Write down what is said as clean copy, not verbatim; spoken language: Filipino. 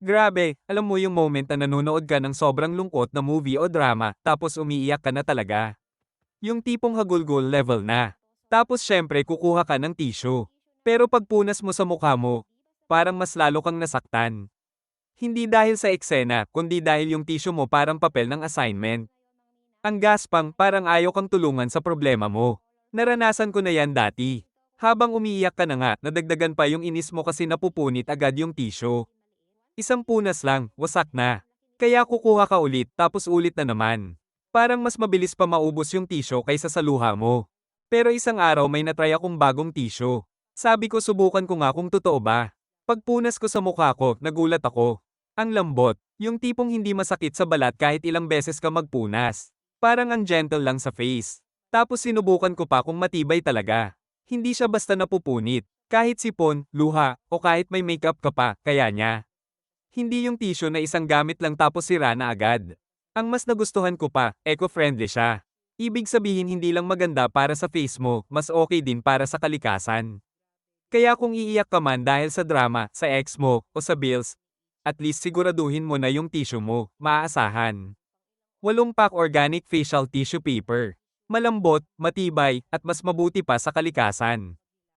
Grabe, alam mo yung moment na nanonood ka ng sobrang lungkot na movie o drama, tapos umiiyak ka na talaga. Yung tipong hagulgol level na. Tapos syempre kukuha ka ng tissue. Pero pagpunas mo sa mukha mo, parang mas lalo kang nasaktan. Hindi dahil sa eksena, kundi dahil yung tissue mo parang papel ng assignment. Ang gaspang, parang ayaw kang tulungan sa problema mo. Naranasan ko na yan dati. Habang umiiyak ka na nga, nadagdagan pa yung inis mo kasi napupunit agad yung tissue. Isang punas lang, wasak na. Kaya kukuha ka ulit, tapos ulit na naman. Parang mas mabilis pa maubos yung tissue kaysa sa luha mo. Pero isang araw may natry akong bagong tissue. Sabi ko subukan ko nga kung totoo ba. Pagpunas ko sa mukha ko, nagulat ako. Ang lambot, yung tipong hindi masakit sa balat kahit ilang beses ka magpunas. Parang ang gentle lang sa face. Tapos sinubukan ko pa kung matibay talaga. Hindi siya basta napupunit. Kahit sipon, luha, o kahit may makeup ka pa, kaya niya. Hindi yung tissue na isang gamit lang tapos sira na agad. Ang mas nagustuhan ko pa, eco-friendly siya. Ibig sabihin hindi lang maganda para sa face mo, mas okay din para sa kalikasan. Kaya kung iiyak ka man dahil sa drama, sa ex mo, o sa bills, at least siguraduhin mo na yung tissue mo, maaasahan. 8 pack organic facial tissue paper. Malambot, matibay, at mas mabuti pa sa kalikasan.